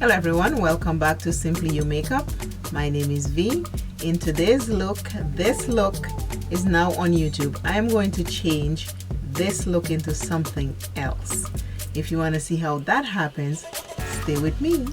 Hello everyone, welcome back to Simply You Makeup. My name is V. In today's look, this look is now on YouTube. I am going to change this look into something else. If you want to see how that happens, stay with me.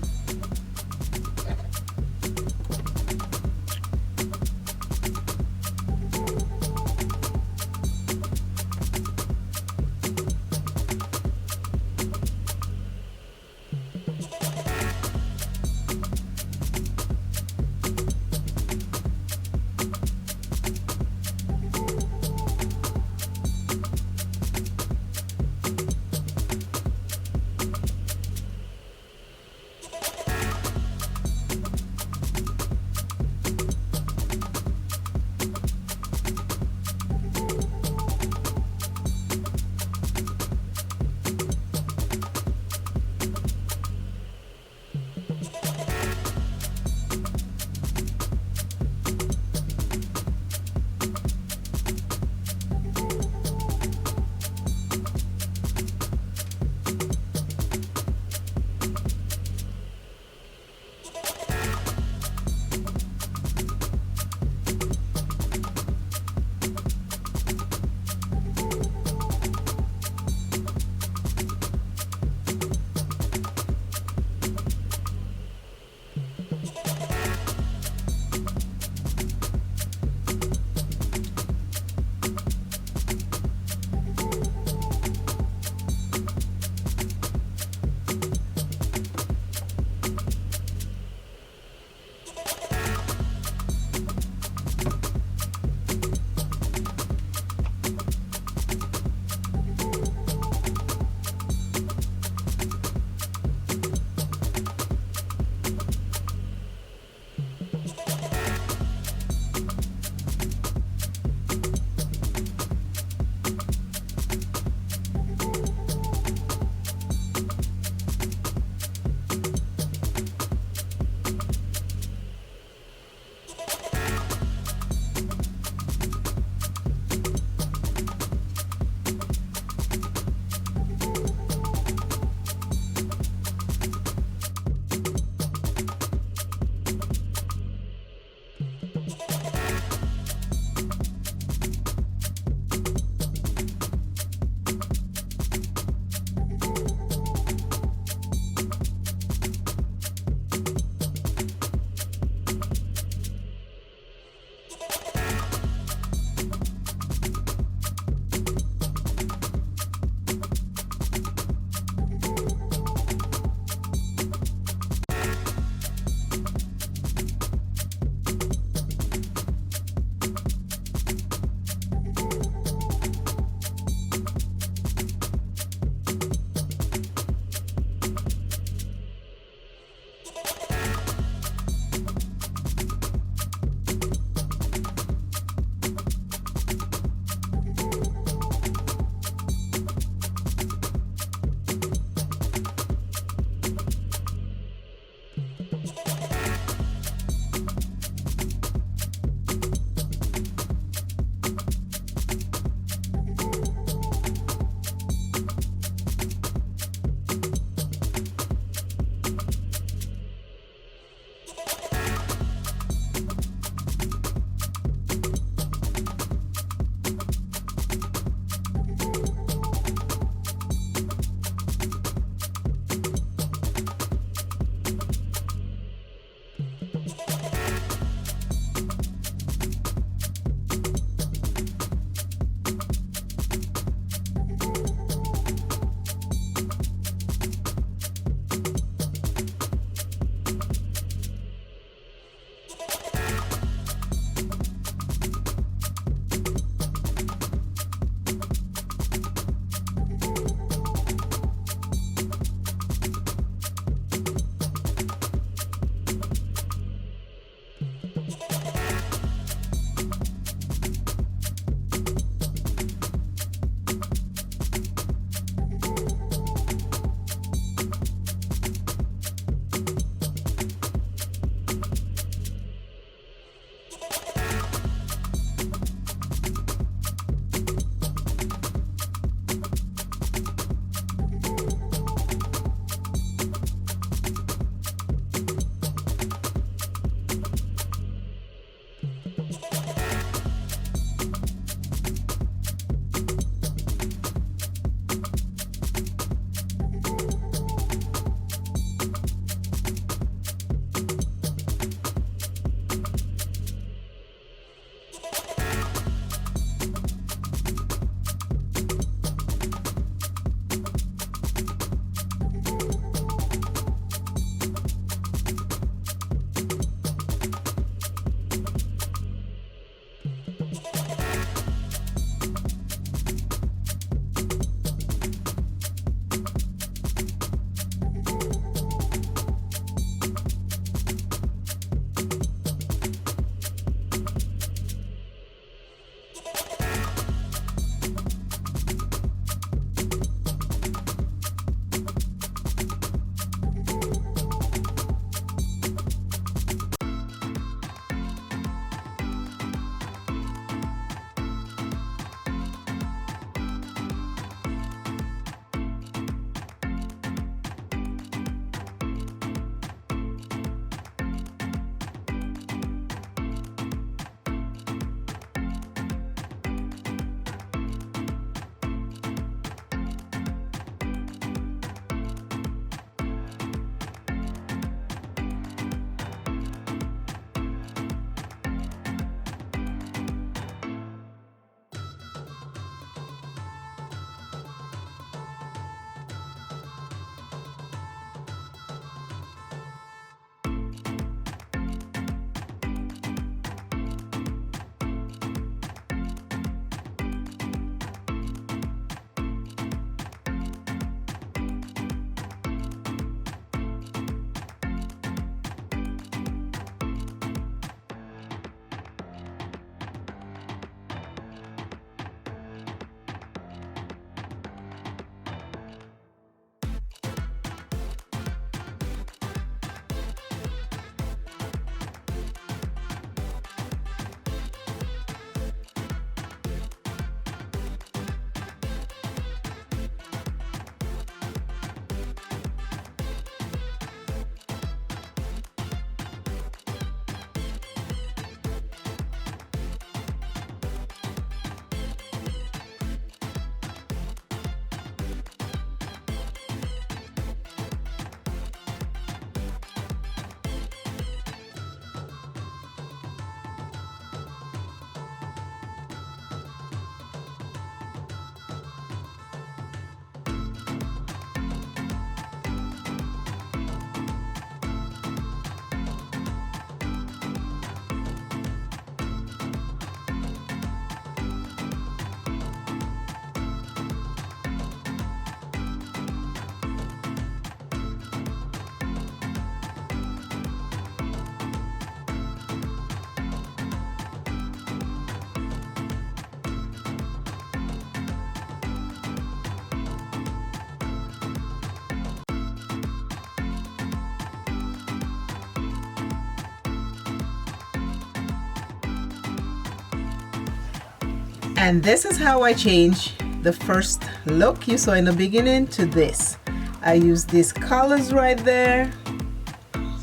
And this is how I change the first look you saw in the beginning to this. I use these colors right there.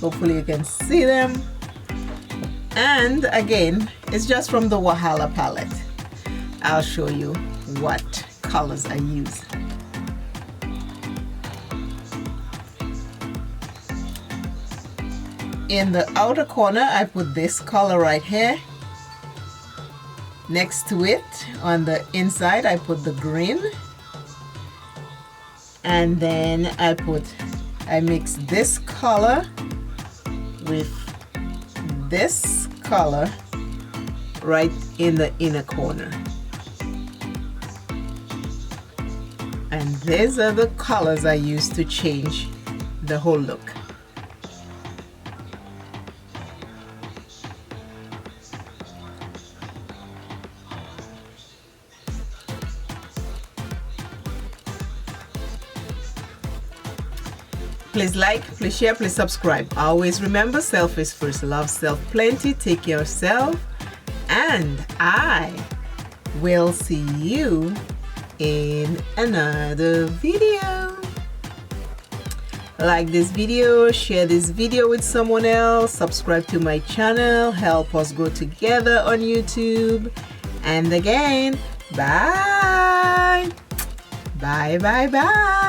Hopefully you can see them. And again, it's just from the WAHALA palette. I'll show you what colors I use. In the outer corner, I put this color right here. Next to it, on the inside, I put the green. And then I mix this color with this color right in the inner corner. And these are the colors I use to change the whole look. Please like, please share, please subscribe. Always remember, self is first. Love self plenty. Take care of self. And I will see you in another video. Like this video, share this video with someone else, subscribe to my channel, help us grow together on YouTube. And again, bye. Bye, bye, bye.